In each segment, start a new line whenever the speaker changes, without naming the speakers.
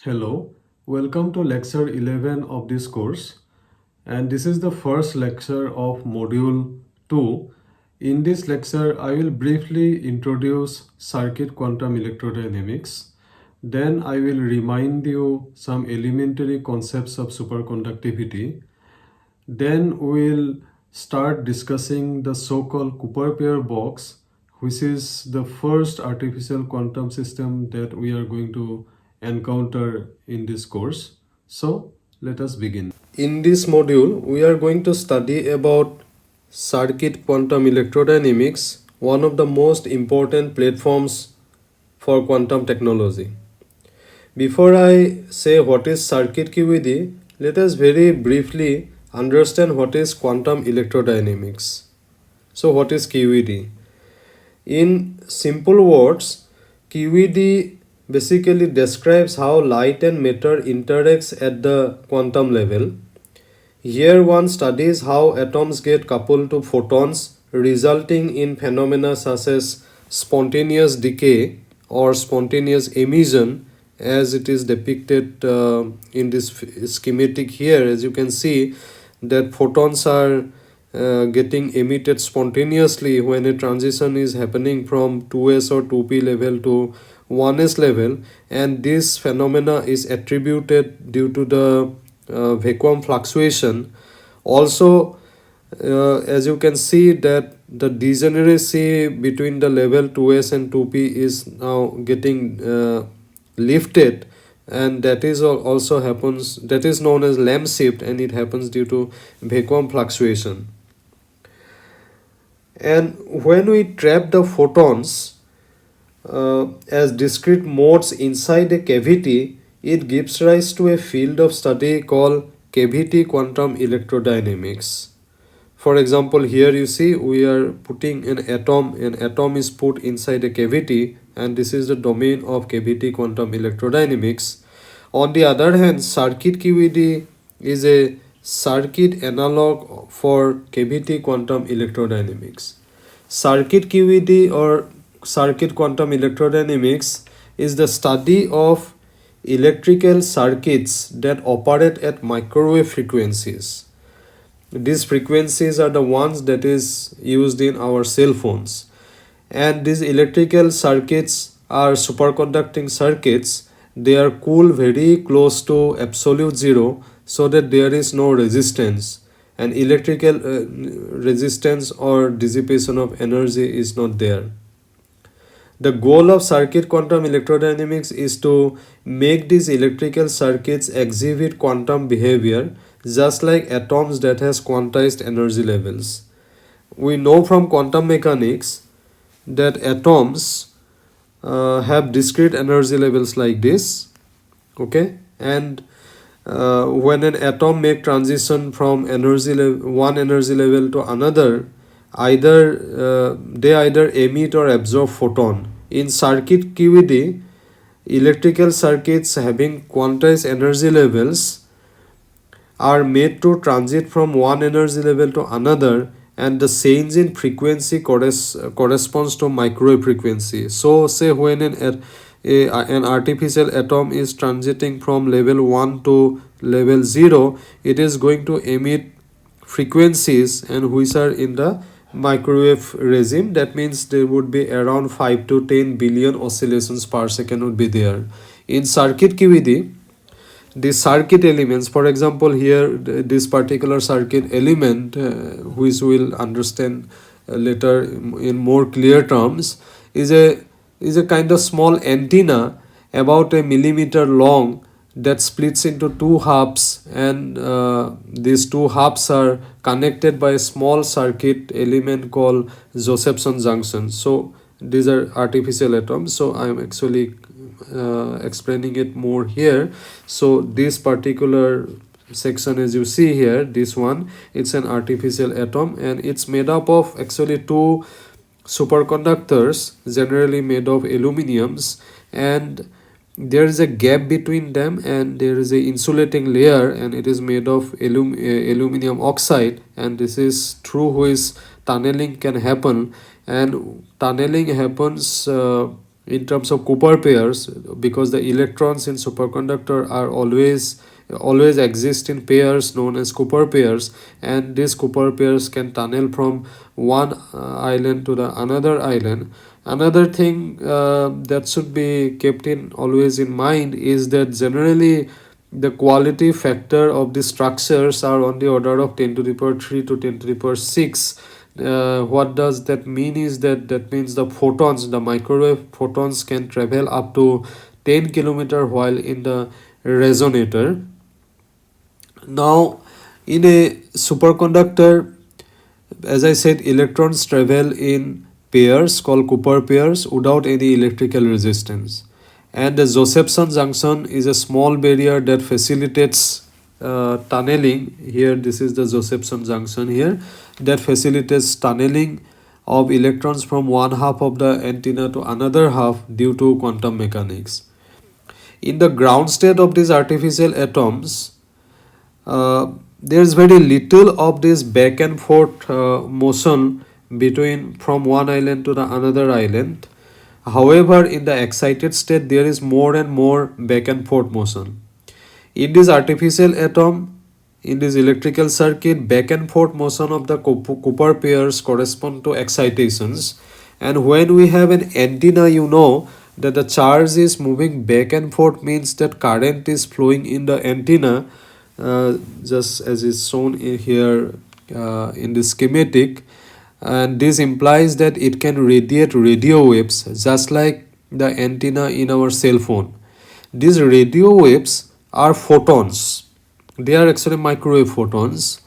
Hello, welcome to lecture 11 of this course, and this is the first lecture of module 2. In this lecture, I will briefly introduce circuit quantum electrodynamics. Then I will remind you some elementary concepts of superconductivity. Then we'll start discussing the so-called Cooper pair box, which is the first artificial quantum system that we are going to encounter in this course. So let us begin. In this module, we are going to study about circuit quantum electrodynamics, one of the most important platforms for quantum technology. Before I say what is circuit QED, let us very briefly understand what is quantum electrodynamics. So what is QED? In simple words, QED basically describes how light and matter interacts at the quantum level. Here one studies how atoms get coupled to photons, resulting in phenomena such as spontaneous decay or spontaneous emission, as it is depicted in this schematic here. As you can see that photons are getting emitted spontaneously when a transition is happening from 2s or 2p level to 1s level, and this phenomena is attributed due to the vacuum fluctuation. Also, as you can see that the degeneracy between the level 2s and 2p is now getting lifted, and that is also happens, that is known as lamp shift, and it happens due to vacuum fluctuation. And when we trap the photons as discrete modes inside a cavity, it gives rise to a field of study called cavity quantum electrodynamics. For example, here you see we are putting an atom is put inside a cavity, and this is the domain of cavity quantum electrodynamics. On the other hand, circuit QED is a circuit analog for cavity quantum electrodynamics. Circuit QED or circuit quantum electrodynamics is the study of electrical circuits that operate at microwave frequencies. These frequencies are the ones that is used in our cell phones, and these electrical circuits are superconducting circuits. They are cool very close to absolute zero, so that there is no resistance, and electrical resistance or dissipation of energy is not there. The goal of circuit quantum electrodynamics is to make these electrical circuits exhibit quantum behavior just like atoms that has quantized energy levels. We know from quantum mechanics that atoms have discrete energy levels like this, okay, and when an atom make transition from one energy level to another, they either emit or absorb photon. In circuit QED, electrical circuits having quantized energy levels are made to transit from one energy level to another, and the change in frequency corresponds to microwave frequency. So say when an artificial atom is transiting from level 1 to level 0, it is going to emit frequencies and which are in the microwave regime. That means there would be around 5 to 10 billion oscillations per second would be there. In circuit QED, the circuit elements, for example here this particular circuit element, which we'll understand later in more clear terms, is a kind of small antenna about a millimeter long that splits into two halves, and these two halves are connected by a small circuit element called Josephson Junction. So these are artificial atoms, so I am actually explaining it more here. So this particular section, as you see here, this one, it's an artificial atom, and it's made up of actually two superconductors generally made of aluminiums, and there is a gap between them, and there is a insulating layer, and it is made of aluminum oxide, and this is through which tunneling can happen. And tunneling happens in terms of Cooper pairs, because the electrons in superconductor are always exist in pairs known as Cooper pairs, and these Cooper pairs can tunnel from one island to the another island. Another thing that should be kept in always in mind is that generally the quality factor of the structures are on the order of 10 to the power 3 to 10 to the power 6. What does that mean is that means the photons, the microwave photons, can travel up to 10 kilometer while in the resonator. Now in a superconductor, as I said, electrons travel in pairs called Cooper pairs without any electrical resistance. And the Josephson junction is a small barrier that facilitates tunneling. Here, this is the Josephson junction here, that facilitates tunneling of electrons from one half of the antenna to another half due to quantum mechanics. In the ground state of these artificial atoms, there is very little of this back and forth motion between from one island to the another island. However, in the excited state, there is more and more back and forth motion. In this artificial atom, in this electrical circuit, back and forth motion of the Cooper pairs correspond to excitations. And when we have an antenna, you know that the charge is moving back and forth, means that current is flowing in the antenna, just as is shown in here in the schematic. And this implies that it can radiate radio waves just like the antenna in our cell phone. These radio waves are photons. They are actually microwave photons,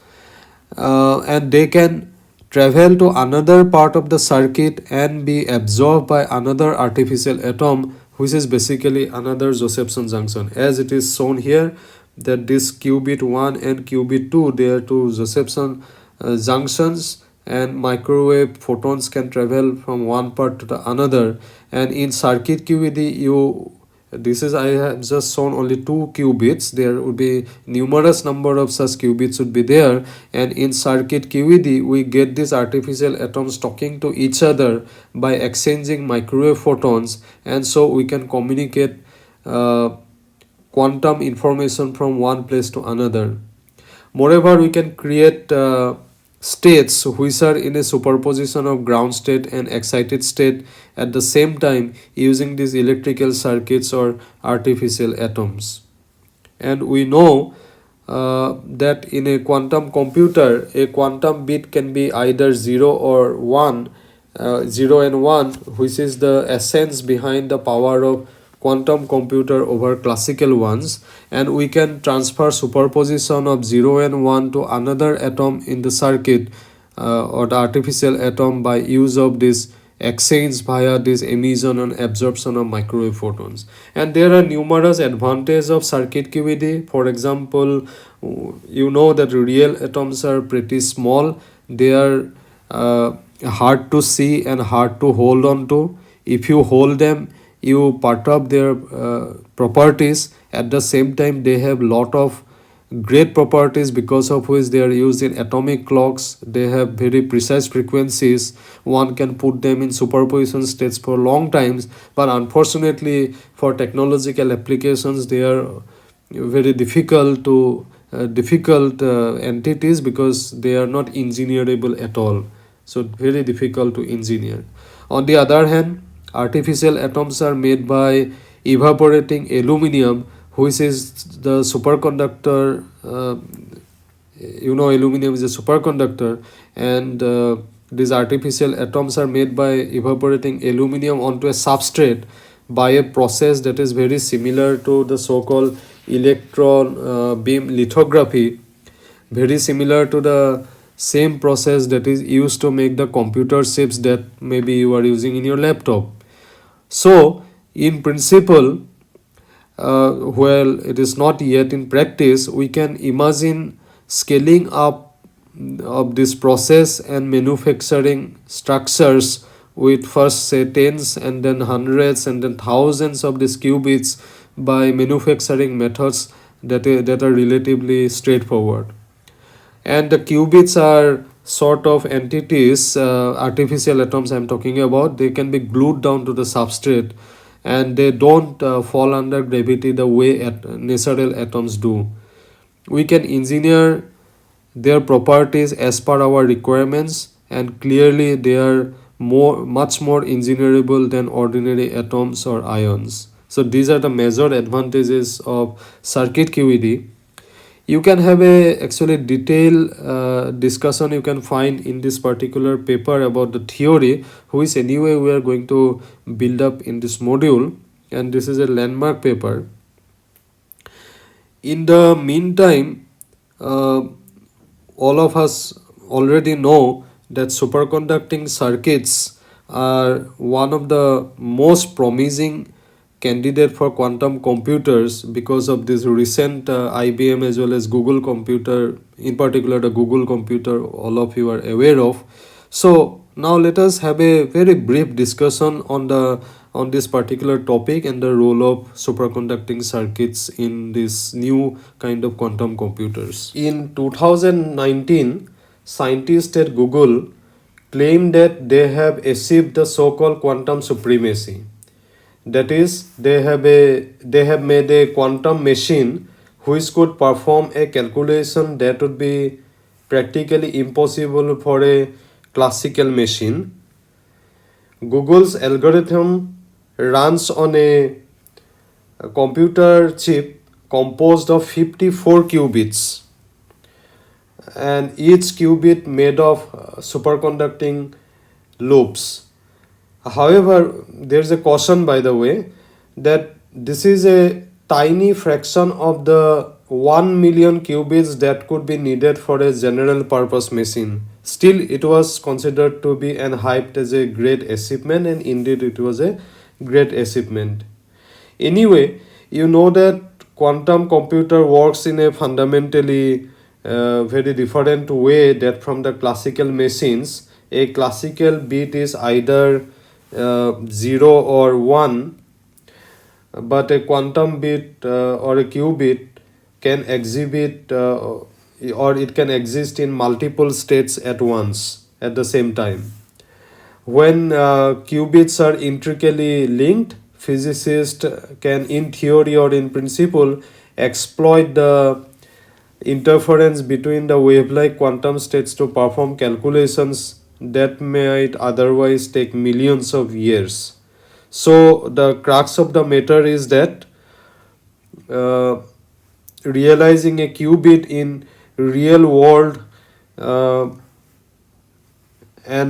and they can travel to another part of the circuit and be absorbed by another artificial atom, which is basically another Josephson junction, as it is shown here that this qubit 1 and qubit 2, they are two Josephson junctions, and microwave photons can travel from one part to the another. And in circuit QED, I have just shown only 2 qubits. There would be numerous number of such qubits would be there, and in circuit QED we get these artificial atoms talking to each other by exchanging microwave photons, and so we can communicate quantum information from one place to another. Moreover, we can create states which are in a superposition of ground state and excited state at the same time using these electrical circuits or artificial atoms. And we know that in a quantum computer, a quantum bit can be either 0 or 1, 0 and 1, which is the essence behind the power of quantum computer over classical ones, and we can transfer superposition of 0 and 1 to another atom in the circuit or the artificial atom by use of this exchange via this emission and absorption of microwave photons. And there are numerous advantages of circuit QED. For example, you know that real atoms are pretty small. They are hard to see and hard to hold on to. If you hold them, you perturb their properties. At the same time, they have lot of great properties because of which they are used in atomic clocks. They have very precise frequencies. One can put them in superposition states for long times, but unfortunately for technological applications they are very difficult entities because they are not engineerable at all. So very difficult to engineer. On the other hand, artificial atoms are made by evaporating aluminum, which is the superconductor. Aluminum is a superconductor, and these artificial atoms are made by evaporating aluminum onto a substrate by a process that is very similar to the so-called electron beam lithography, very similar to the same process that is used to make the computer chips that maybe you are using in your laptop. So in principle, while it is not yet in practice, we can imagine scaling up of this process and manufacturing structures with first say tens and then hundreds and then thousands of these qubits by manufacturing methods that are relatively straightforward. And the qubits are sort of entities, artificial atoms I'm talking about. They can be glued down to the substrate and they don't fall under gravity the way natural atoms do. We can engineer their properties as per our requirements, and clearly they are much more engineerable than ordinary atoms or ions. So these are the major advantages of circuit QED. You can have a actually detailed discussion you can find in this particular paper about the theory, which anyway we are going to build up in this module, and this is a landmark paper. In the meantime, all of us already know that superconducting circuits are one of the most promising candidate for quantum computers because of this recent IBM as well as Google computer, in particular the Google computer all of you are aware of. So now let us have a very brief discussion on this particular topic and the role of superconducting circuits in this new kind of quantum computers. In 2019, scientists at Google claimed that they have achieved the so-called quantum supremacy. That is, they have made a quantum machine which could perform a calculation that would be practically impossible for a classical machine. Google's algorithm runs on a computer chip composed of 54 qubits, and each qubit made of superconducting loops. However, there's a caution, by the way, that this is a tiny fraction of the 1 million qubits that could be needed for a general purpose machine. Still, it was considered to be and hyped as a great achievement, and indeed it was a great achievement. Anyway, you know that quantum computer works in a fundamentally very different way that from the classical machines. A classical bit is either 0 or 1, but a quantum bit or a qubit can exhibit or it can exist in multiple states at once at the same time. When qubits are intricately linked, physicists can, in theory or in principle, exploit the interference between the wave-like quantum states to perform calculations that might otherwise take millions of years. So the crux of the matter is that realizing a qubit in real world and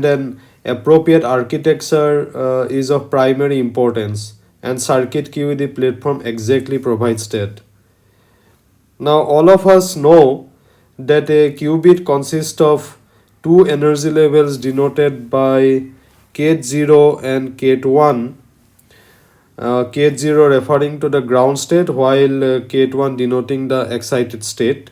an appropriate architecture is of primary importance, and circuit QED platform exactly provides that. Now all of us know that a qubit consists of two energy levels denoted by K0 and K1. K0 referring to the ground state while K1 denoting the excited state.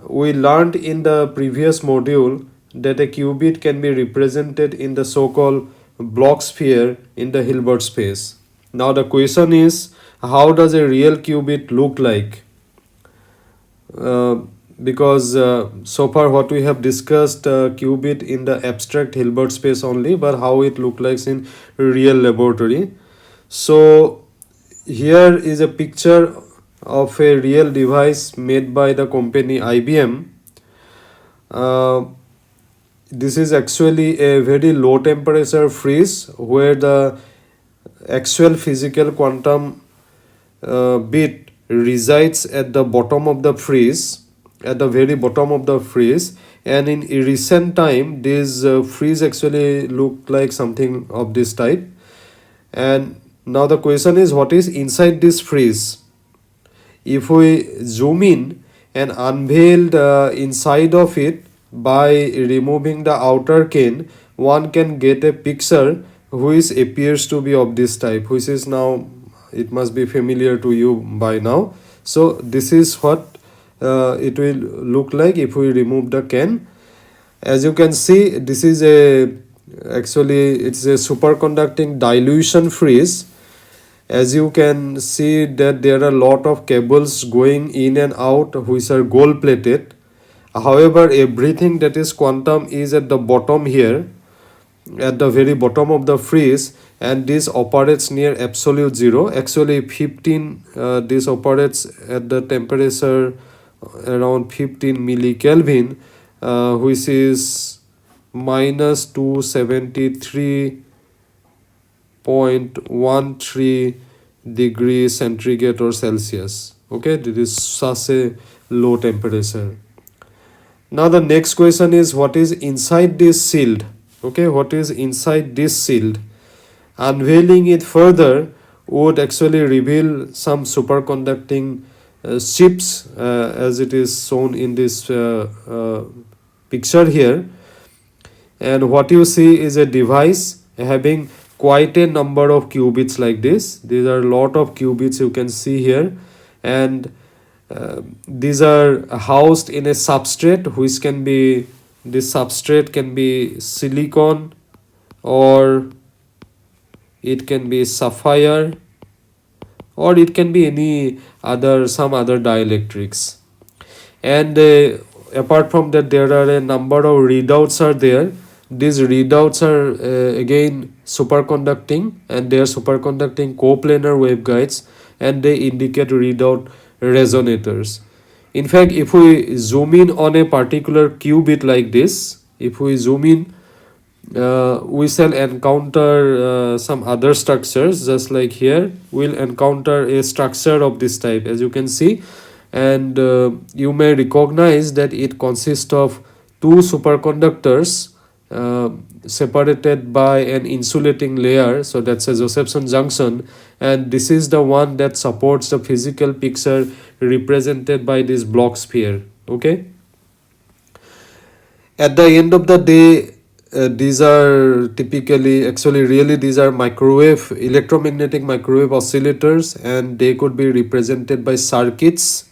We learned in the previous module that a qubit can be represented in the so-called Bloch sphere in the Hilbert space. Now the question is, how does a real qubit look like? Because so far what we have discussed qubit in the abstract Hilbert space only, but how it looks like in real laboratory. So here is a picture of a real device made by the company IBM. This is actually a very low temperature freeze where the actual physical quantum bit resides at the bottom of the freeze, at the very bottom of the freeze, and in recent time this freeze actually looked like something of this type. And now the question is, what is inside this freeze? If we zoom in and unveil the inside of it by removing the outer cane, one can get a picture which appears to be of this type, which is now, it must be familiar to you by now. So this is what it will look like if we remove the can. As you can see, this is actually it's a superconducting dilution freeze. As you can see that there are a lot of cables going in and out which are gold plated. However, everything that is quantum is at the bottom here, at the very bottom of the freeze, and this operates near absolute zero. Actually 15, this operates at the temperature around 15 millikelvin, which is minus 273.13 degrees centigrade or Celsius. Okay, this is such a low temperature. Now the next question is, what is inside this shield? Okay, what is inside this shield? Unveiling it further would actually reveal some superconducting chips, as it is shown in this picture here. And what you see is a device having quite a number of qubits like this. These are a lot of qubits you can see here, and these are housed in a substrate, which can be, this substrate can be silicon, or it can be sapphire, or it can be any other, some other dielectrics. And apart from that, there are a number of readouts are there. These readouts are again superconducting, and they are superconducting coplanar waveguides, and they indicate readout resonators. In fact, if we zoom in on a particular qubit like this, if we zoom in, we shall encounter some other structures. Just like here, we'll encounter a structure of this type, as you can see, and you may recognize that it consists of two superconductors separated by an insulating layer. So that's a Josephson junction, and this is the one that supports the physical picture represented by this block sphere. Okay, at the end of the day, these are typically, actually really, these are microwave, electromagnetic microwave oscillators, and they could be represented by circuits,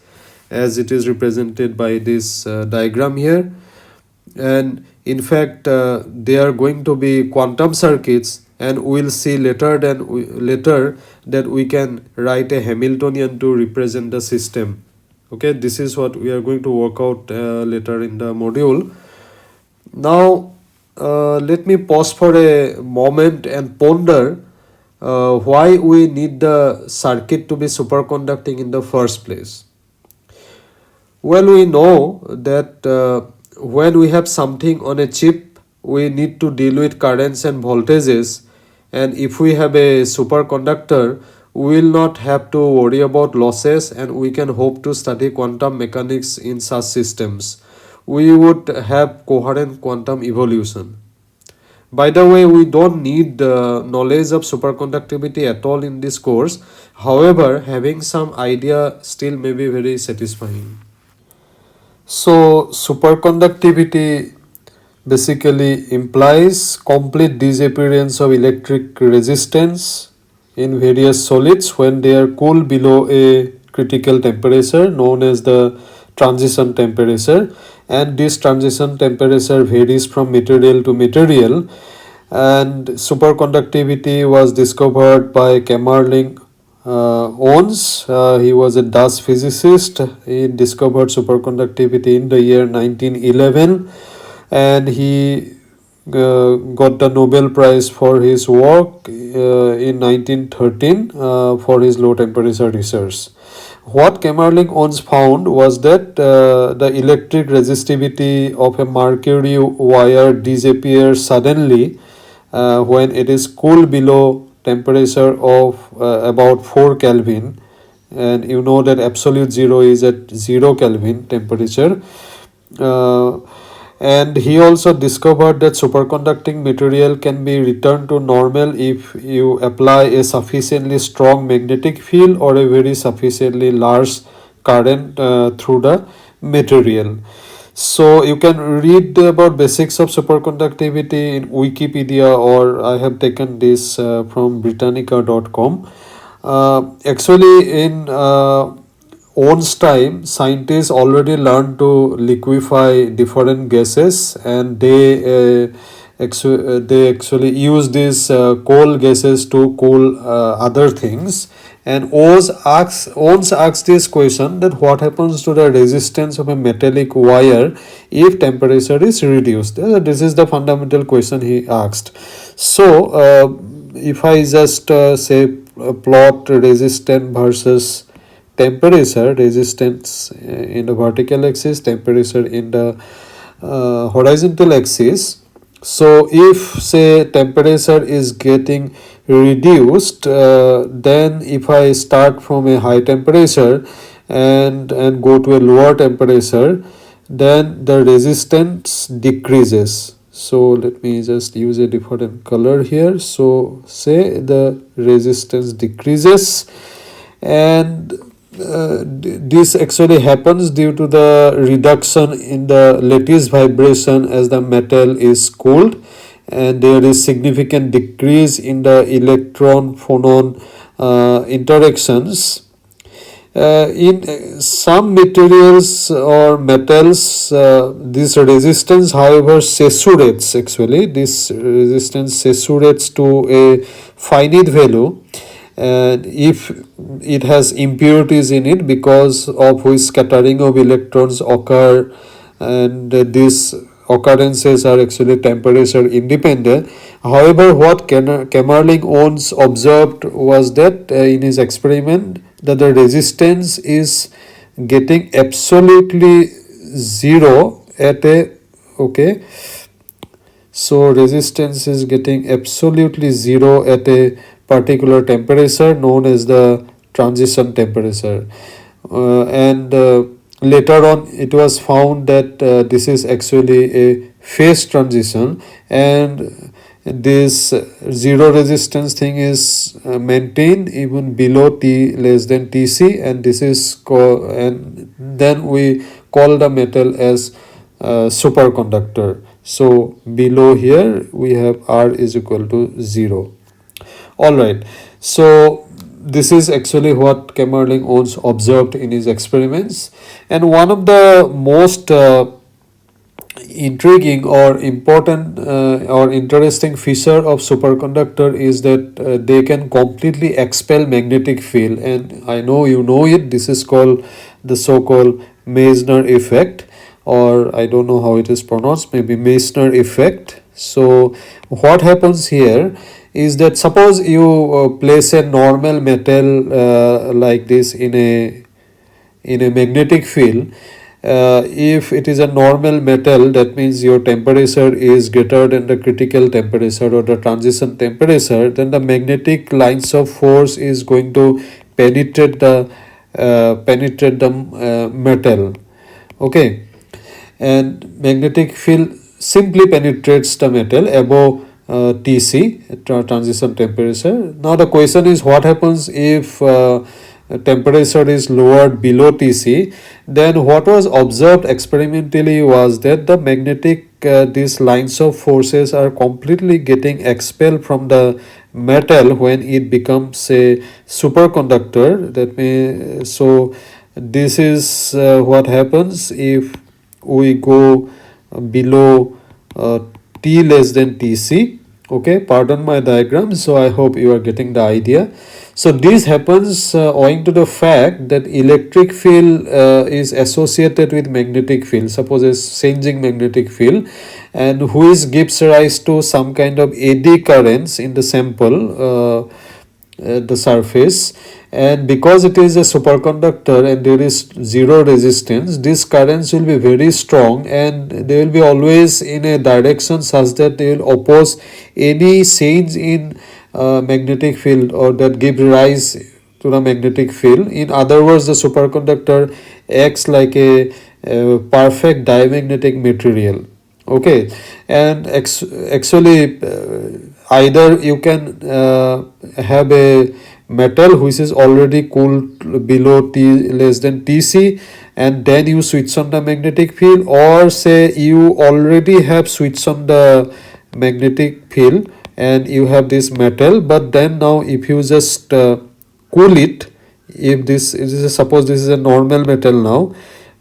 as it is represented by this diagram here. And in fact, they are going to be quantum circuits, and we'll see later that we can write a Hamiltonian to represent the system. Okay, this is what we are going to work out later in the module. Now let me pause for a moment and ponder why we need the circuit to be superconducting in the first place. Well, we know that when we have something on a chip, we need to deal with currents and voltages, and if we have a superconductor, we will not have to worry about losses, and we can hope to study quantum mechanics in such systems. We would have coherent quantum evolution. By the way, we don't need knowledge of superconductivity at all in this course. However, having some idea still may be very satisfying. So superconductivity basically implies complete disappearance of electric resistance in various solids when they are cool below a critical temperature known as the transition temperature, and this transition temperature varies from material to material. And superconductivity was discovered by Kamerlingh Onnes. He was a Dutch physicist. He discovered superconductivity in the year 1911, and he got the Nobel Prize for his work in 1913 for his low temperature research. What Kamerlingh Onnes found was that the electric resistivity of a mercury wire disappears suddenly when it is cool below temperature of about 4 Kelvin, and you know that absolute zero is at 0 Kelvin temperature. And he also discovered that superconducting material can be returned to normal if you apply a sufficiently strong magnetic field or a very sufficiently large current through the material. So you can read about basics of superconductivity in Wikipedia, or I have taken this from Britannica.com. Actually, in Onnes' time, scientists already learned to liquefy different gases, and they actually use these coal gases to cool other things. And Onnes asks this question, that what happens to the resistance of a metallic wire if temperature is reduced? This is the fundamental question he asked. So if I just say plot resistance versus temperature, resistance in the vertical axis, temperature in the horizontal axis. So if say temperature is getting reduced, then if I start from a high temperature and go to a lower temperature, then the resistance decreases. So let me just use a different color here. So say the resistance decreases, and this actually happens due to the reduction in the lattice vibration as the metal is cooled, and there is significant decrease in the electron phonon interactions. In some materials or metals, this resistance however saturates, actually this resistance saturates to a finite value, and if it has impurities in it, because of which scattering of electrons occur, and these occurrences are actually temperature independent. However, what Kamerlingh Onnes observed was that in his experiment, that the resistance is getting absolutely zero at a, okay, so resistance is getting absolutely zero at a particular temperature known as the transition temperature, and later on it was found that this is actually a phase transition, and this zero resistance thing is maintained even below T less than Tc, and this is and then we call the metal as superconductor. So below here we have R is equal to 0. Alright, so this is actually what Kamerlingh Onnes observed in his experiments, and one of the most intriguing or important or interesting feature of superconductor is that they can completely expel magnetic field, and I know you know it. This is called the so-called Meissner effect, or I don't know how it is pronounced, maybe Meissner effect. So what happens here is that suppose you place a normal metal like this in a magnetic field. If it is a normal metal, that means your temperature is greater than the critical temperature or the transition temperature, then the magnetic lines of force is going to penetrate the metal. Okay, and magnetic field simply penetrates the metal above Tc, transition temperature. Now the question is, what happens if temperature is lowered below Tc? Then what was observed experimentally was that the magnetic these lines of forces are completely getting expelled from the metal when it becomes a superconductor. That may, so this is what happens if we go below T less than Tc. Okay, pardon my diagram. So I hope you are getting the idea. So this happens owing to the fact that electric field is associated with magnetic field. Suppose a changing magnetic field, and which gives rise to some kind of eddy currents in the sample the surface, and because it is a superconductor and there is zero resistance, these currents will be very strong, and they will be always in a direction such that they will oppose any change in magnetic field, or that give rise to the magnetic field. In other words, the superconductor acts like a perfect diamagnetic material. Okay, and actually either you can have a metal which is already cooled below T less than Tc, and then you switch on the magnetic field, or say you already have switched on the magnetic field and you have this metal, but then now if you just cool it, if this is, suppose this is a normal metal now,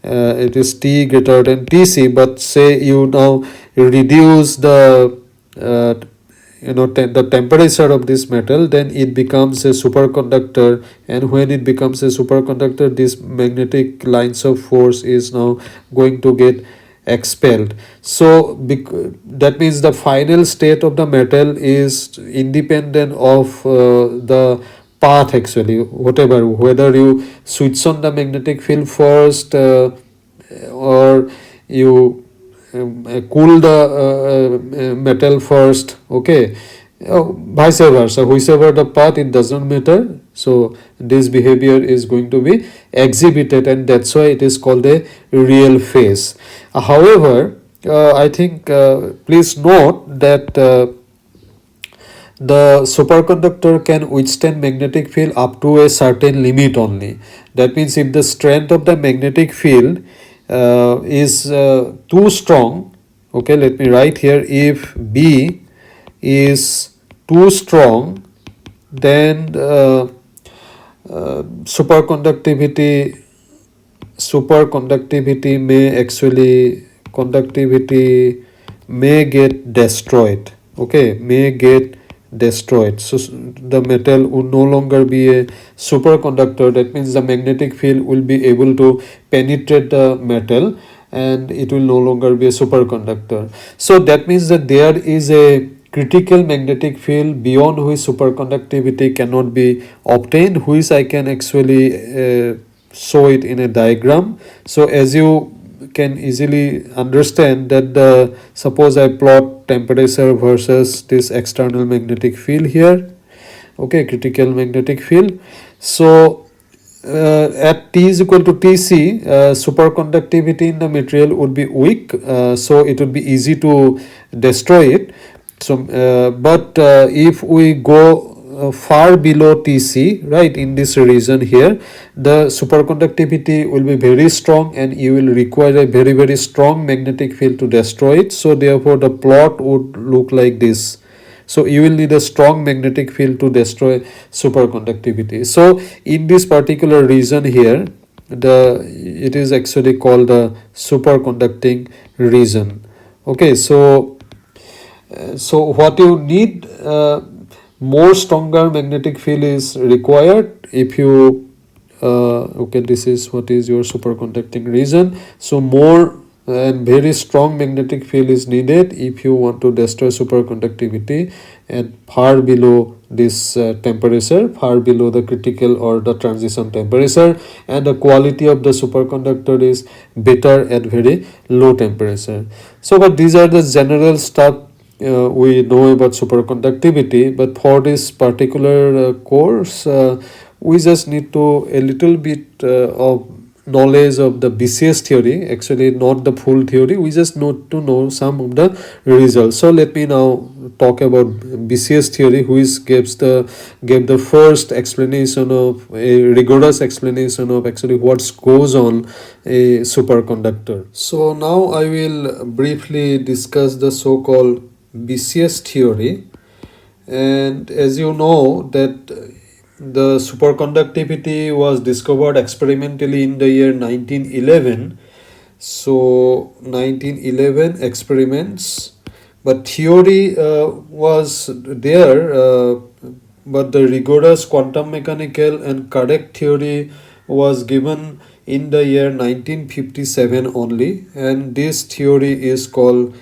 it is T greater than Tc, but say you now reduce the the temperature of this metal, then it becomes a superconductor, and when it becomes a superconductor, this magnetic lines of force is now going to get
expelled. So that means the final state of the metal is independent of the path, actually, whatever, whether you switch on the magnetic field first, or you cool the metal first, okay, vice versa, whichever the path, it doesn't matter. So this behavior is going to be exhibited, and that's why it is called a real phase. However, I think please note that the superconductor can withstand magnetic field up to a certain limit only. That means if the strength of the magnetic field is too strong, okay, let me write here, if B is too strong, then superconductivity may actually, conductivity may get destroyed, okay, may get destroyed. So the metal would no longer be a superconductor. That means the magnetic field will be able to penetrate the metal, and it will no longer be a superconductor. So that means that there is a critical magnetic field beyond which superconductivity cannot be obtained, which I can actually show it in a diagram. So as you can easily understand that suppose I plot temperature versus this external magnetic field here, okay, critical magnetic field. So at T is equal to Tc, superconductivity in the material would be weak, so it would be easy to destroy it. So but if we go far below Tc, right, in this region here, the superconductivity will be very strong, and you will require a very, very strong magnetic field to destroy it. So therefore the plot would look like this. So you will need a strong magnetic field to destroy superconductivity. So in this particular region here, it is actually called the superconducting region. Okay, so what you need, more stronger magnetic field is required if you okay, this is what is your superconducting region. So more and very strong magnetic field is needed if you want to destroy superconductivity at far below this temperature, far below the critical or the transition temperature, and the quality of the superconductor is better at very low temperature. So but these are the general stuff we know about superconductivity, but for this particular course we just need to a little bit of knowledge of the BCS theory, actually not the full theory, we just need to know some of the results. So let me now talk about BCS theory, which gave the first explanation of a rigorous explanation of actually what goes on a superconductor. So now I will briefly discuss the so-called BCS theory. And as you know that the superconductivity was discovered experimentally in the year 1911. So 1911 experiments, but theory was there, but the rigorous quantum mechanical and correct theory was given in the year 1957 only, and this theory is called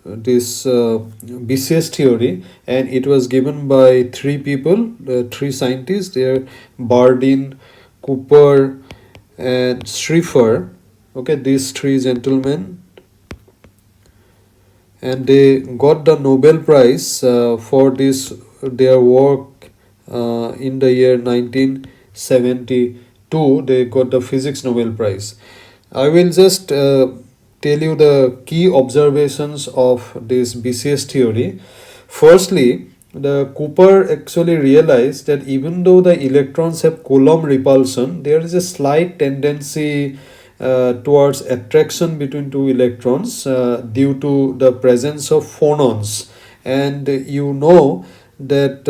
this BCS theory, and it was given by three people, three scientists. They are Bardeen, Cooper, and Schrieffer. Okay, these three gentlemen, and they got the Nobel Prize for this their work in the year 1972. They got the Physics Nobel Prize. I will just tell you the key observations of this BCS theory. Firstly, the Cooper actually realized that even though the electrons have Coulomb repulsion, there is a slight tendency towards attraction between two electrons due to the presence of phonons. And you know that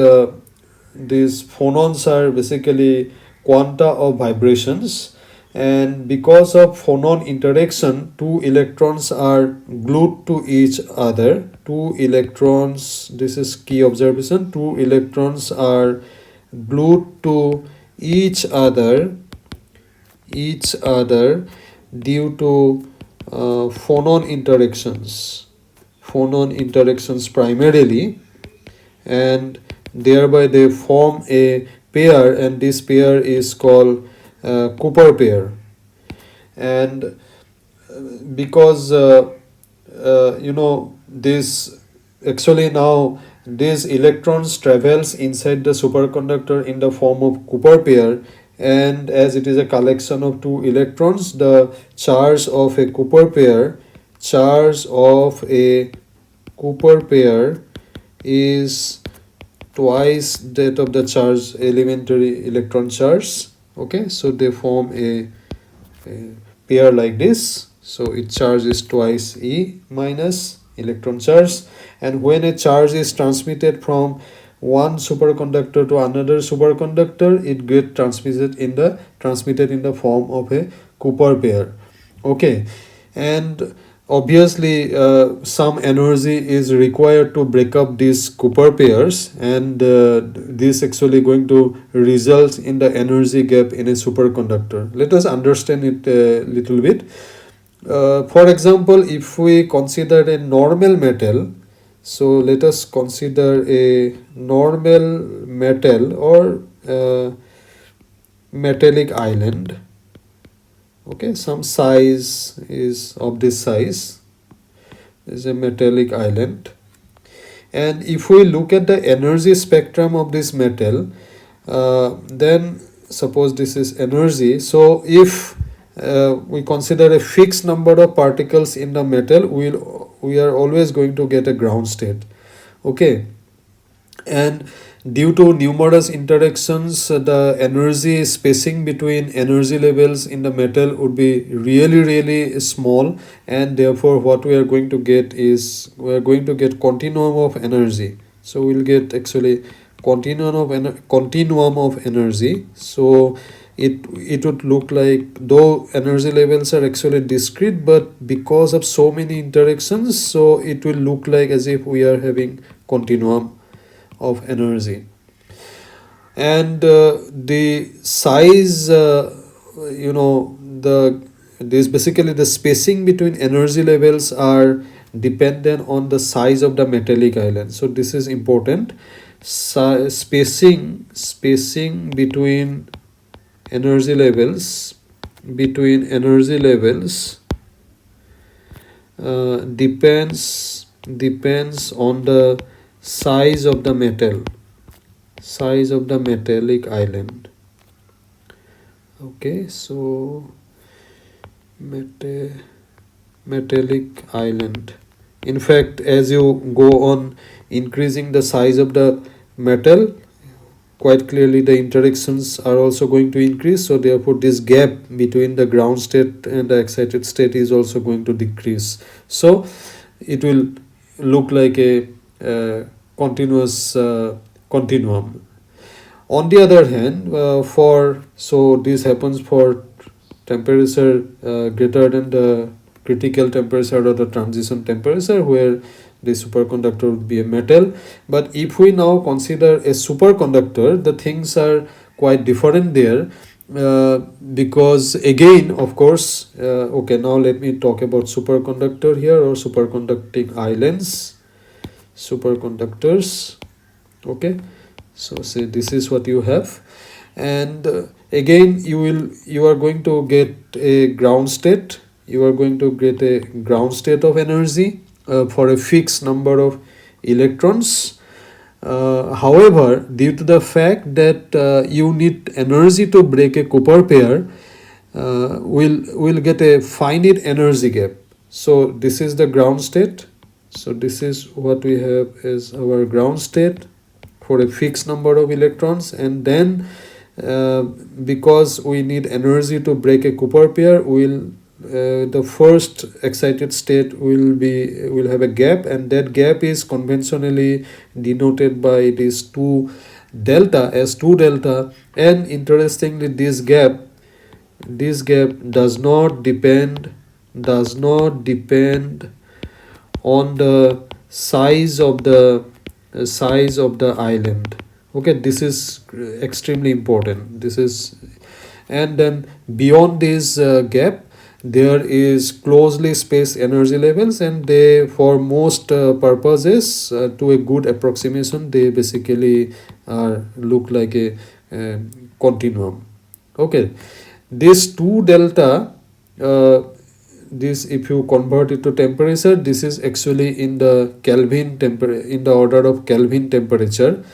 these phonons are basically quanta of vibrations, and because of phonon interaction, two electrons are glued to each other. Two electrons, this is key observation, two electrons are glued to each other due to phonon interactions primarily, and thereby they form a pair, and this pair is called Cooper pair. And because this actually now these electrons travels inside the superconductor in the form of Cooper pair, and as it is a collection of two electrons, the charge of a Cooper pair is twice that of the charge, elementary electron charge. Okay, so they form a pair like this. So its charge is twice E minus electron charge, and when a charge is transmitted from one superconductor to another superconductor, it gets transmitted in the form of a Cooper pair. Okay, and obviously some energy is required to break up these Cooper pairs, and this actually going to result in the energy gap in a superconductor. Let us understand it a little bit. For example, if we consider a normal metal, so let us consider a normal metal or metallic island. Okay, some size is of this size is a metallic island, and if we look at the energy spectrum of this metal, then suppose this is energy. So if we consider a fixed number of particles in the metal, we are always going to get a ground state. Okay, and due to numerous interactions, the energy spacing between energy levels in the metal would be really small, and therefore what we are going to get is we are going to get continuum of energy. So we'll get actually continuum of energy. So it would look like, though energy levels are actually discrete, but because of so many interactions, so it will look like as if we are having continuum of energy. And the size, this basically the spacing between energy levels are dependent on the size of the metallic island. So this is important. Spacing between energy levels depends on the size of the metallic island. Okay, so metallic island. In fact, as you go on increasing the size of the metal, quite clearly the interactions are also going to increase. So therefore this gap between the ground state and the excited state is also going to decrease. So it will look like a continuous continuum. On the other hand, this happens for temperature greater than the critical temperature or the transition temperature, where the superconductor would be a metal. But if we now consider a superconductor, the things are quite different there, because again, of course, okay, now let me talk about superconductor here, or superconducting islands, superconductors. Okay, so say this is what you have, and again you are going to get a ground state. You are going to get a ground state of energy for a fixed number of electrons. However, due to the fact that you need energy to break a Cooper pair, we'll get a finite energy gap. So this is the ground state. So this is what we have as our ground state for a fixed number of electrons, and then because we need energy to break a Cooper pair, the first excited state will have a gap, and that gap is conventionally denoted by this 2 delta as 2 delta. And interestingly, this gap does not depend on the size of the island. Okay, this is extremely important. And then beyond this gap, there is closely spaced energy levels, and they, for most purposes, to a good approximation, they basically look like a continuum. Okay, this 2 delta, this, if you convert it to temperature, this is actually in the Kelvin in the order of Kelvin temperature.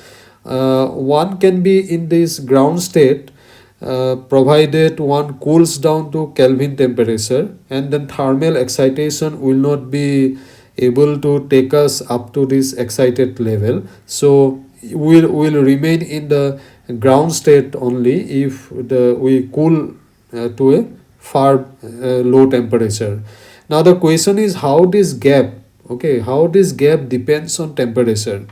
One can be in this ground state provided one cools down to Kelvin temperature, and then thermal excitation will not be able to take us up to this excited level. So will remain in the ground state only if we cool to a far low temperature. Now the question is how this gap, how this gap depends on temperature.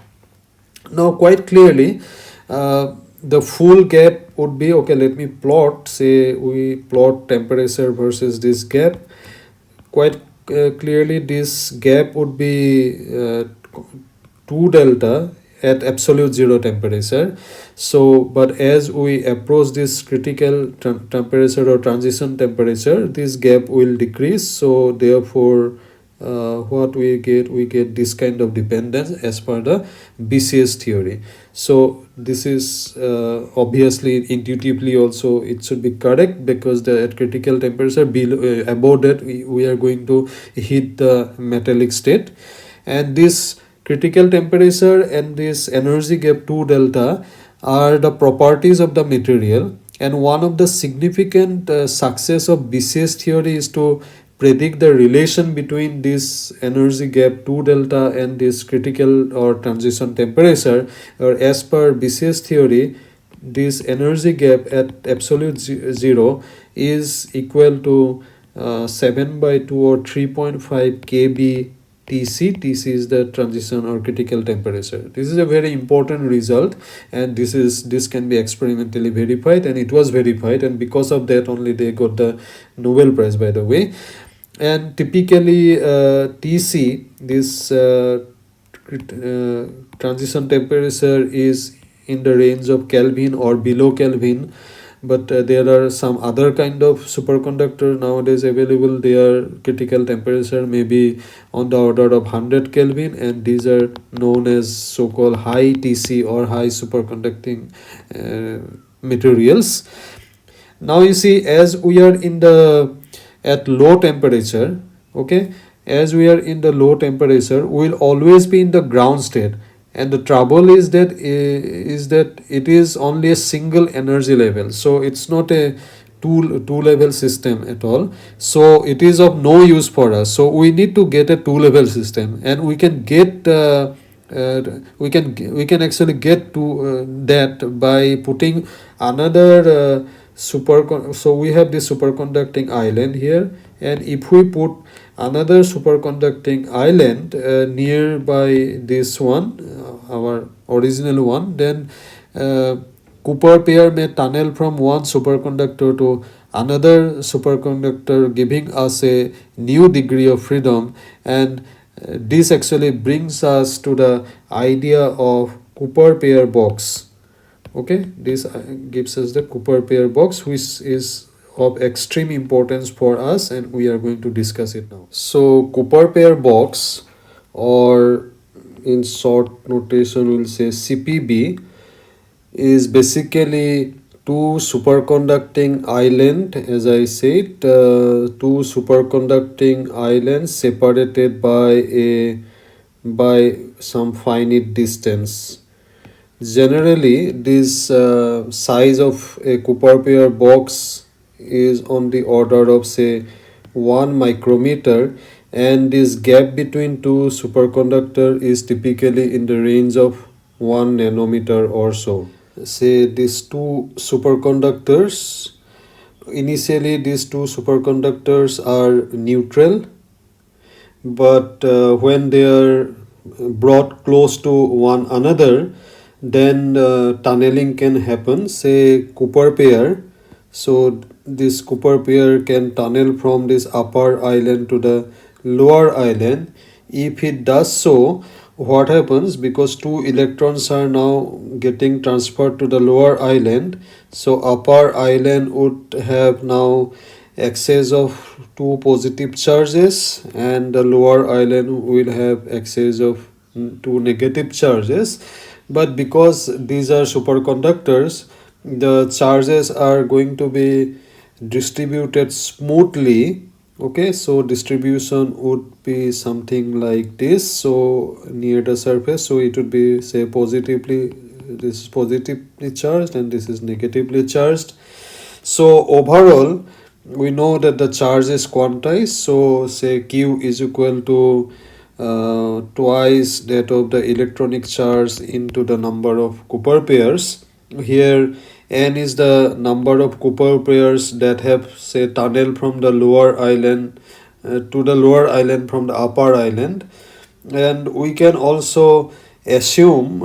Now quite clearly, the full gap would be, let me plot, say we plot temperature versus this gap. Quite clearly this gap would be 2 delta at absolute zero temperature. So but as we approach this critical temperature or transition temperature, this gap will decrease. So therefore what we get this kind of dependence as per the BCS theory. So this is obviously intuitively also it should be correct, because the at critical temperature below above that we are going to hit the metallic state, and this critical temperature and this energy gap 2 delta are the properties of the material. And one of the significant success of BCS theory is to predict the relation between this energy gap 2 delta and this critical or transition temperature. Or as per BCS theory, this energy gap at absolute zero is equal to 7 by 2 or 3.5 kb TC. TC is the transition or critical temperature. This is a very important result, and this can be experimentally verified, and it was verified, and because of that only they got the Nobel Prize, by the way. And typically TC, this transition temperature, is in the range of Kelvin or below Kelvin. But there are some other kind of superconductor nowadays available. Their critical temperature may be on the order of 100 Kelvin, and these are known as so-called high TC or high superconducting materials. Now you see, as we are at low temperature, as we are in the low temperature, we will always be in the ground state. And the trouble is that it is only a single energy level, so it's not a two level system at all. So it is of no use for us. So we need to get a 2 level system, and we can get we can actually get to that by putting another so we have this superconducting island here, and if we put another superconducting island nearby this one, our original one, then Cooper pair may tunnel from one superconductor to another superconductor, giving us a new degree of freedom. And this actually brings us to the idea of Cooper pair box. This gives us the Cooper pair box, which is of extreme importance for us, and we are going to discuss it now. So Cooper pair box, or in short notation we'll say CPB, is basically two superconducting island, as I said, two superconducting islands separated by some finite distance. Generally, this size of a Cooper pair box is on the order of say 1 micrometer, and this gap between two superconductor is typically in the range of 1 nanometer or so. Say these two superconductors, initially these two superconductors are neutral, but when they are brought close to one another, then tunneling can happen. Say Cooper pair, so this Cooper pair can tunnel from this upper island to the lower island. If it does so, what happens, because two electrons are now getting transferred to the lower island, so upper island would have now excess of two positive charges, and the lower island will have excess of two negative charges. But because these are superconductors, the charges are going to be distributed smoothly. Okay, so distribution would be something like this. So near the surface, so it would be, say, positively, this is positively charged and this is negatively charged. So overall, we know that the charge is quantized. So say Q is equal to twice that of the electronic charge into the number of Cooper pairs. Here n is the number of Cooper pairs that have, say, tunnel from the lower island to the lower island from the upper island. And we can also assume,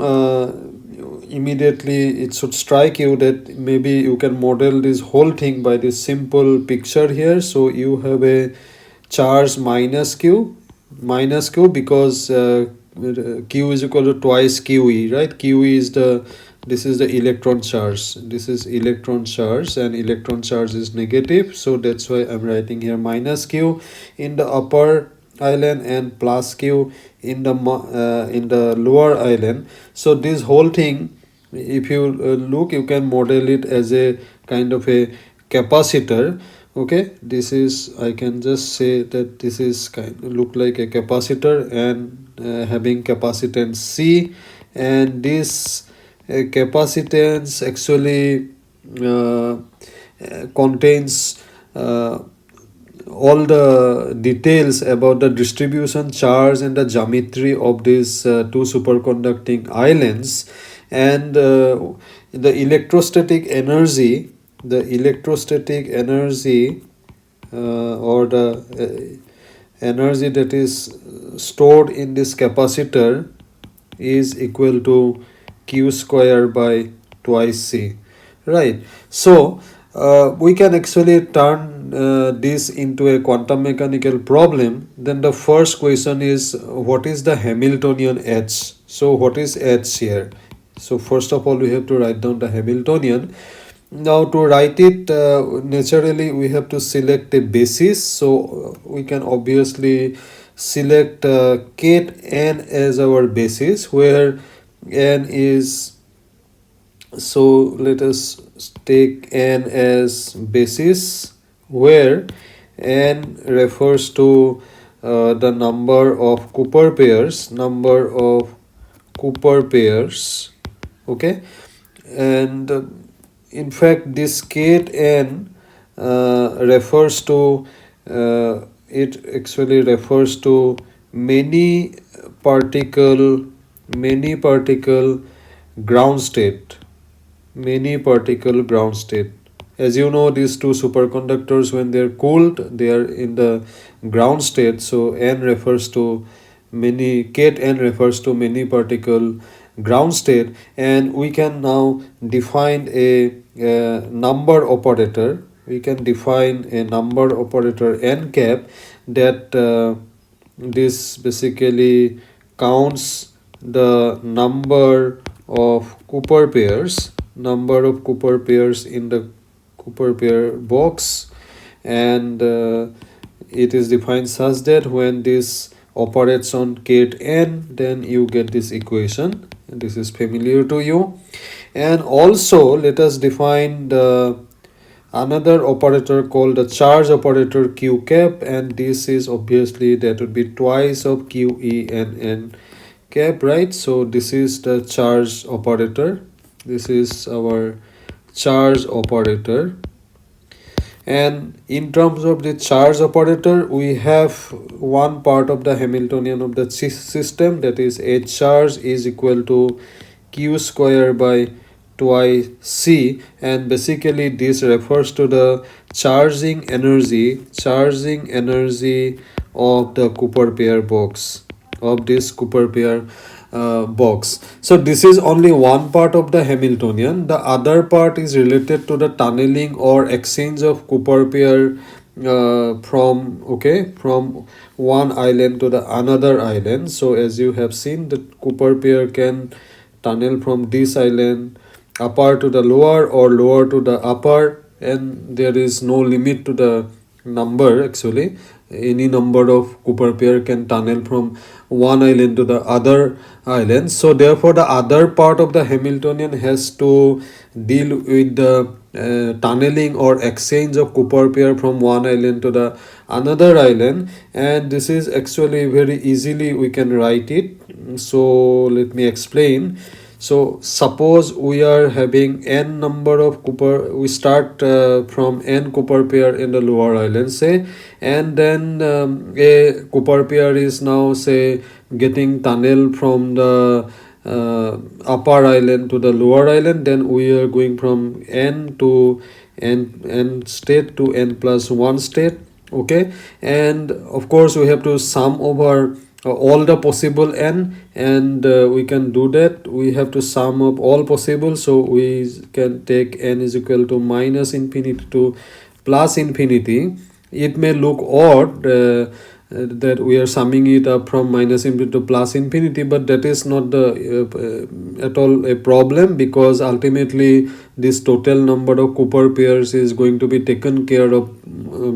immediately it should strike you that maybe you can model this whole thing by this simple picture here. So you have a charge minus q because q is equal to twice qe, right? QE is the, this is the electron charge, this is electron charge, and electron charge is negative, so that's why I'm writing here minus q in the upper island and plus q in the lower island. So this whole thing, if you look, you can model it as a kind of a capacitor. Okay, this is, I can just say that this is look like a capacitor, and having capacitance C, and this capacitance actually contains all the details about the distribution charge and the geometry of these two superconducting islands. And the electrostatic energy, or the energy that is stored in this capacitor is equal to q square by twice c, right? So we can actually turn this into a quantum mechanical problem. Then the first question is, what is the Hamiltonian H? So what is H here? So first of all, we have to write down the Hamiltonian. Now to write it, naturally we have to select a basis. So we can obviously select Kate n as our basis, where n is, so let us take n as basis, where n refers to the number of Cooper pairs, okay? And in fact, this Kate n refers to, it actually refers to many particle ground state. As you know, these two superconductors, when they're cooled, they are in the ground state. So n refers to many, Kate n refers to many particle ground state. And we can now define a number operator. We can define a number operator n cap, that this basically counts the number of Cooper pairs in the Cooper pair box. And it is defined such that when this operates on Kate n, then you get this equation. This is familiar to you. And also let us define the another operator called the charge operator q cap, and this is obviously, that would be twice of QE and n cap, right? So this is the charge operator. This is our charge operator. And in terms of the charge operator, we have one part of the Hamiltonian of the system, that is H charge is equal to q square by twice c, and basically this refers to the charging energy of the Cooper pair box, of this Cooper pair box. So this is only one part of the Hamiltonian. The other part is related to the tunneling or exchange of Cooper pair from one island to the another island. So as you have seen, the Cooper pair can tunnel from this island upper to the lower or lower to the upper, and there is no limit to the number actually. Any number of Cooper pair can tunnel from one island to the other island. So therefore the other part of the Hamiltonian has to deal with the tunneling or exchange of Cooper pair from one island to the another island, and this is actually very easily we can write it. So let me explain. So suppose we are having n number of Cooper, we start from n Cooper pair in the lower island, say, and then a Cooper pair is now say getting tunnel from the upper island to the lower island. Then we are going from n to n state to n plus 1 state. Okay, and of course we have to sum over all the possible n, and we can do that. We have to sum up all possible, so we can take n is equal to minus infinity to plus infinity. It may look odd that we are summing it up from minus infinity to plus infinity, but that is not the at all a problem, because ultimately this total number of Cooper pairs is going to be taken care of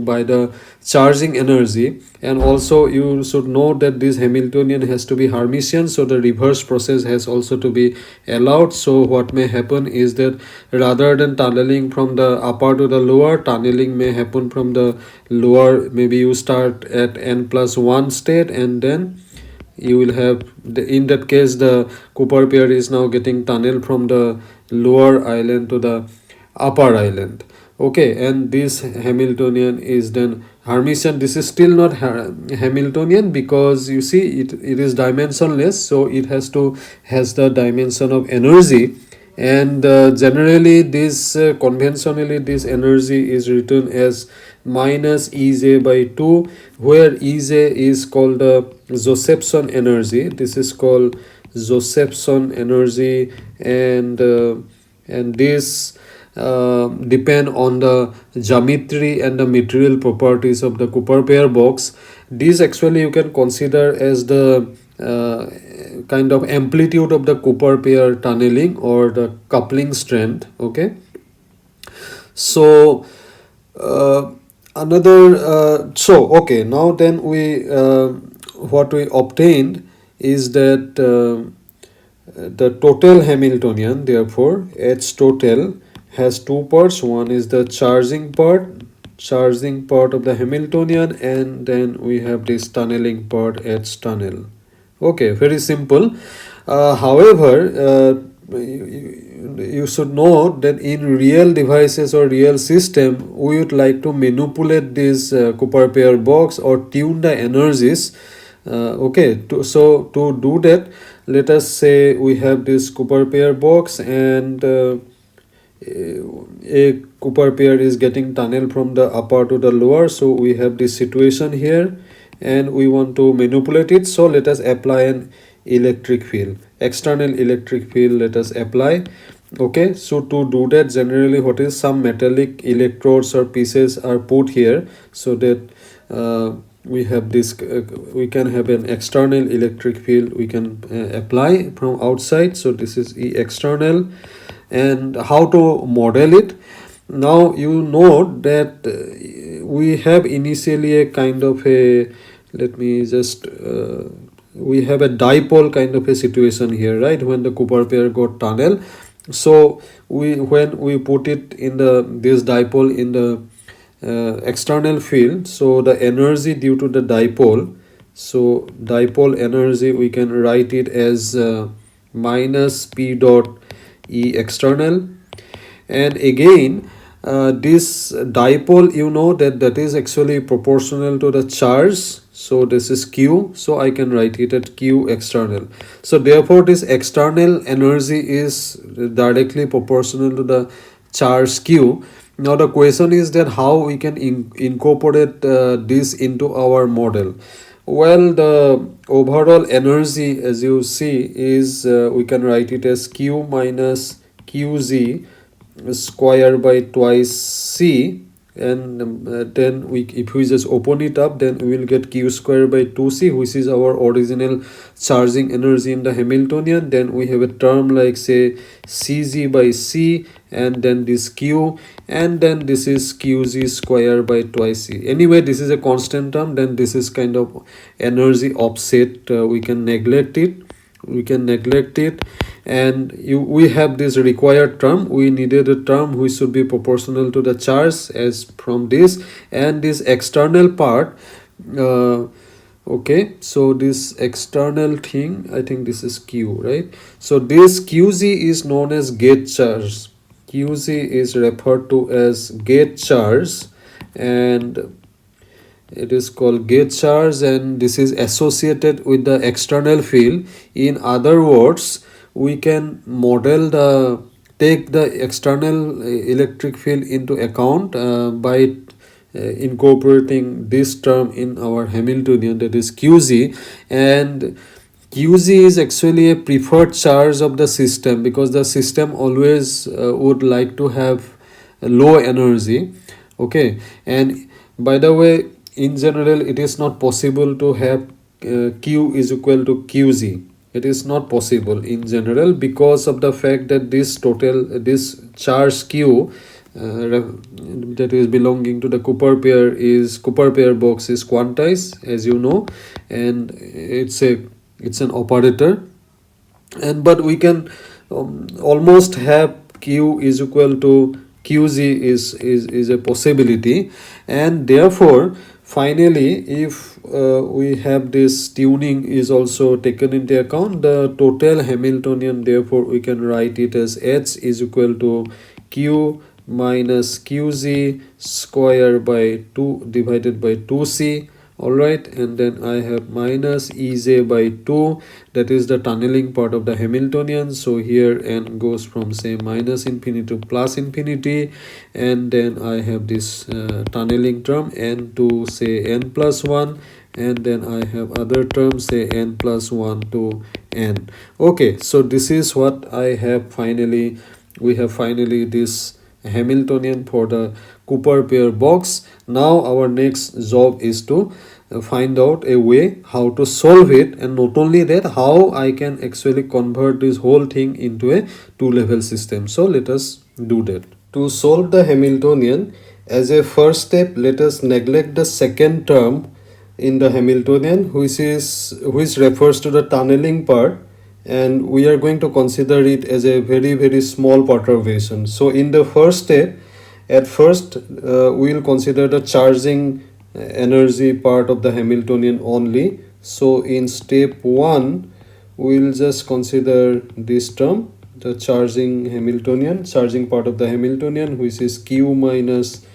by the charging energy. And also you should know that this Hamiltonian has to be Hermitian, so the reverse process has also to be allowed. So what may happen is that rather than tunneling from the upper to the lower, tunneling may happen from the lower. Maybe you start at n plus 1 state, and then you will have in that case the Cooper pair is now getting tunnel from the lower island to the upper island. Okay, and this Hamiltonian is then Hermitian. This is still not Hamiltonian, because you see it is dimensionless, so it has the dimension of energy. And generally this conventionally this energy is written as minus Ej by 2, where Ej is called the Josephson energy. This is called Josephson energy, and this depend on the geometry and the material properties of the Cooper pair box. This actually you can consider as the kind of amplitude of the Cooper pair tunneling or the coupling strength. Okay, so okay, now then we what we obtained is that the total Hamiltonian, therefore H total, has two parts. One is the charging part of the Hamiltonian, and then we have this tunneling part, H tunnel. Okay, very simple. However, you should know that in real devices or real system, we would like to manipulate this Cooper pair box or tune the energies. Okay, so to do that, let us say we have this Cooper pair box, and a Cooper pair is getting tunnel from the upper to the lower. So we have this situation here, and we want to manipulate it. So let us apply an electric field, external electric field, let us apply. Okay, so to do that, generally what is some metallic electrodes or pieces are put here, so that we have this we can have an external electric field we can apply from outside. So this is E external. And how to model it? Now you know that we have initially a kind of a, let me just we have a dipole kind of a situation here, right, when the Cooper pair got tunnel. So when we put it in this dipole in the external field, so the energy due to the dipole, so dipole energy we can write it as minus P dot E external. And again this dipole, you know that is actually proportional to the charge. So this is Q, so I can write it at Q external. So therefore this external energy is directly proportional to the charge Q. Now the question is that how we can incorporate this into our model. Well, the overall energy, as you see, is we can write it as Q minus QZ square by twice C. and then if we just open it up, then we will get q square by 2c, which is our original charging energy in the Hamiltonian. Then we have a term like, say, cg by c, and then this q, and then this is qg square by twice c. Anyway, this is a constant term. Then this is kind of energy offset. We can neglect it, and we have this required term. We needed a term which should be proportional to the charge, as from this, and this external part. Okay, so this external thing, I think this is q, right? So this qg is known as gate charge. qg is referred to as gate charge, and it is called gate charge, and this is associated with the external field. In other words, we can take the external electric field into account by incorporating this term in our Hamiltonian, that is qg. And qg is actually a preferred charge of the system, because the system always would like to have a low energy. Okay, and by the way, in general, it is not possible to have q is equal to qg. It is not possible in general, because of the fact that this charge q that is belonging to the Cooper pair box is quantized, as you know, and it's an operator. And but we can almost have q is equal to qg is a possibility. And therefore, finally, if we have this tuning is also taken into account, the total Hamiltonian, therefore we can write it as h is equal to q minus qg square by 2 divided by 2c. All right, and then I have minus ej by 2, that is the tunneling part of the Hamiltonian. So here n goes from, say, minus infinity to plus infinity, and then I have this tunneling term n to, say, n plus 1, and then I have other terms, say, n plus 1 to n. Okay, so this is what I have finally. We have finally this Hamiltonian for the Cooper pair box. Now our next job is to find out a way how to solve it, and not only that, how I can actually convert this whole thing into a two-level system. So let us do that. To solve the Hamiltonian, as a first step, let us neglect the second term in the Hamiltonian, which refers to the tunneling part, and we are going to consider it as a very small perturbation. So in the first step, at first we will consider the charging energy part of the Hamiltonian only. So in step 1, we will just consider this term, the charging part of the Hamiltonian, which is q minus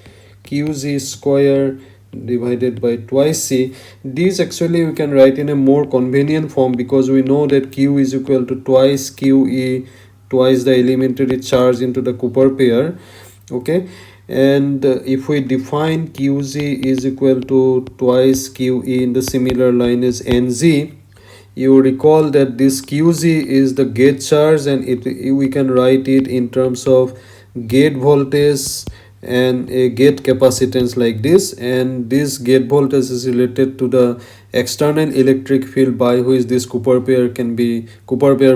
qg square divided by twice c. These actually we can write in a more convenient form, because we know that q is equal to twice qe, twice the elementary charge into the Cooper pair. Okay, and if we define qg is equal to twice qe in the similar line as nz, you recall that this qg is the gate charge, and we can write it in terms of gate voltage and a gate capacitance like this. And this gate voltage is related to the external electric field by which this Cooper pair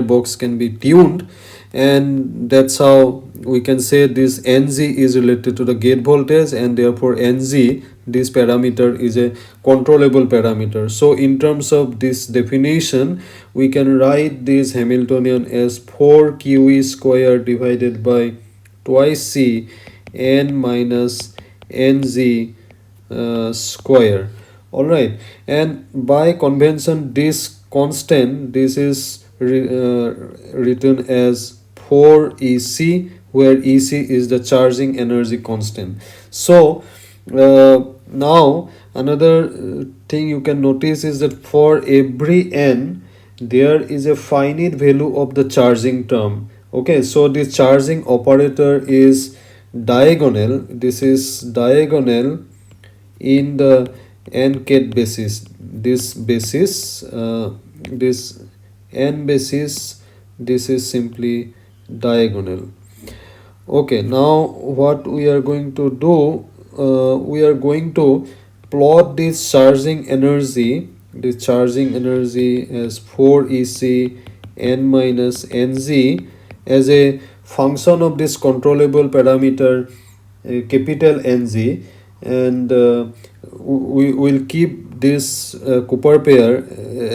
box can be tuned, and that's how we can say this nz is related to the gate voltage, and therefore nz, this parameter, is a controllable parameter. So in terms of this definition, we can write this Hamiltonian as 4qe square divided by twice c n minus nz square. All right, and by convention, this constant, this is written as 4ec, where ec is the charging energy constant. So now another thing you can notice is that for every n, there is a finite value of the charging term. Okay, so this charging operator is diagonal. This is diagonal in the n-ket basis. This n basis, this is simply diagonal. Okay, now what we are going to do, we are going to plot this charging energy, as 4 EC n minus nz as a function of this controllable parameter capital NG, and we will keep this Cooper pair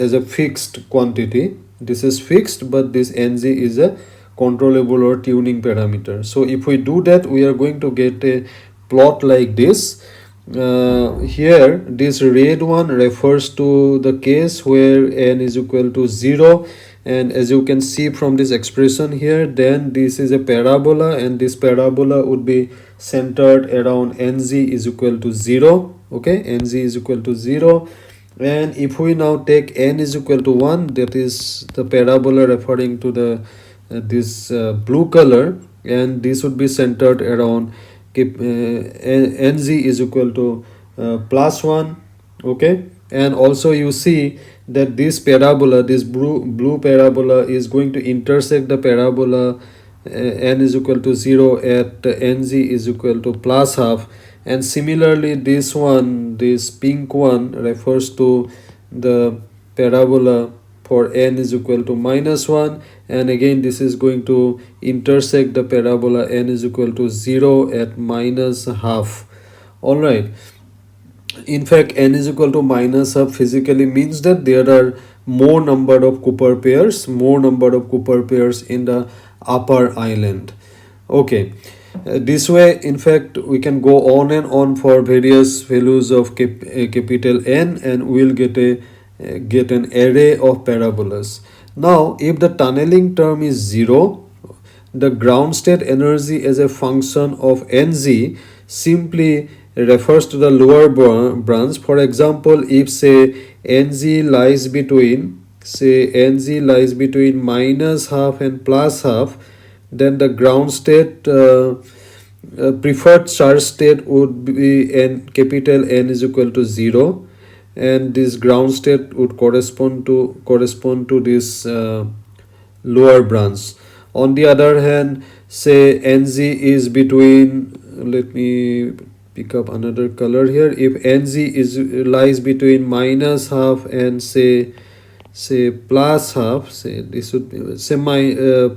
as a fixed quantity. This is fixed, but this NG is a controllable or tuning parameter. So if we do that, we are going to get a plot like this. Here this red one refers to the case where n is equal to 0, and as you can see from this expression here, then this is a parabola, and this parabola would be centered around nz is equal to 0. Okay, nz is equal to 0. And if we now take n is equal to 1, that is the parabola referring to the this blue color, and this would be centered around nz is equal to plus 1. Okay, and also you see that this parabola, this blue parabola, is going to intersect the parabola n is equal to 0 at nz is equal to plus half. And similarly, this one, this pink one, refers to the parabola for n is equal to minus 1, and again this is going to intersect the parabola n is equal to 0 at minus half. Alright, in fact n is equal to minus half physically means that there are more number of Cooper pairs in the upper island. Okay, this way in fact we can go on and on for various values of capital N, and we'll get an array of parabolas. Now if the tunneling term is 0, the ground state energy as a function of NG simply refers to the lower branch. For example, if say NG lies between minus half and plus half, then the ground state preferred charge state would be capital N is equal to 0, and this ground state would correspond to this lower branch. On the other hand, say NG is between, let me pick up another color here. If NG lies between minus half and say plus half, say this would be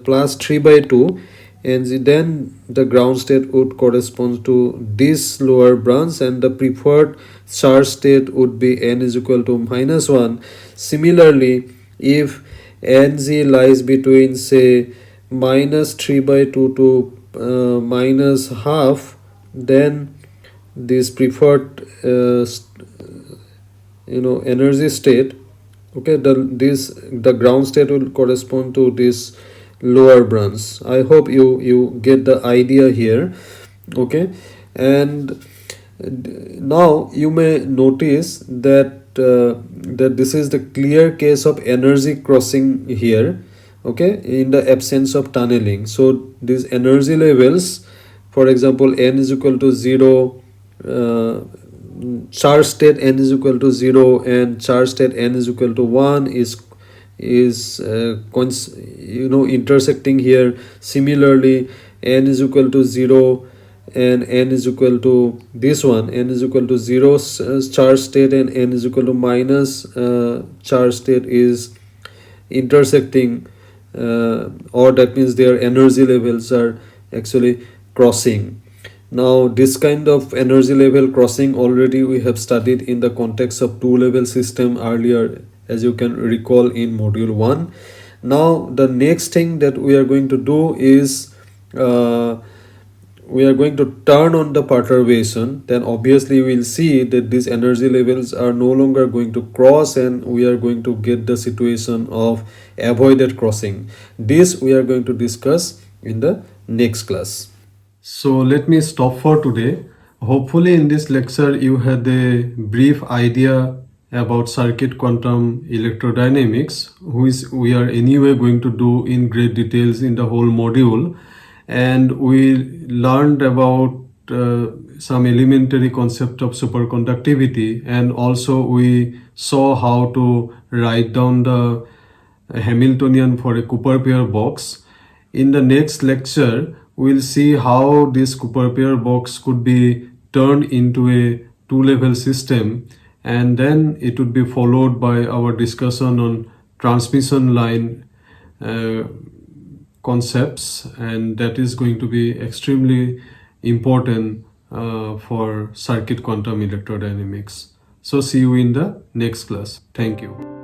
plus 3/2, and then the ground state would correspond to this lower branch, and the preferred charge state would be n is equal to minus 1. Similarly, if NG lies between say minus 3/2 to minus half, then this preferred energy state, okay, the ground state will correspond to this lower branch. I hope you get the idea here. Okay, and now you may notice that that this is the clear case of energy crossing here, okay, in the absence of tunneling. So these energy levels, for example, n is equal to 0, charge state n is equal to 0 and charge state n is equal to 1 is intersecting here. Similarly, n is equal to 0 and n is equal to this one, n is equal to 0 charge state and n is equal to minus charge state is intersecting, or that means their energy levels are actually crossing. Now this kind of energy level crossing already we have studied in the context of two-level system earlier, as you can recall in module 1. Now the next thing that we are going to do is we are going to turn on the perturbation. Then obviously we will see that these energy levels are no longer going to cross, and we are going to get the situation of avoided crossing. This we are going to discuss in the next class.
So let me stop for today. Hopefully in this lecture you had a brief idea about circuit quantum electrodynamics, which we are anyway going to do in great details in the whole module. And we learned about some elementary concept of superconductivity, and also we saw how to write down the Hamiltonian for a Cooper pair box. In the next lecture, we'll see how this Cooper pair box could be turn into a two-level system, and then it would be followed by our discussion on transmission line concepts, and that is going to be extremely important for circuit quantum electrodynamics. So see you in the next class. Thank you.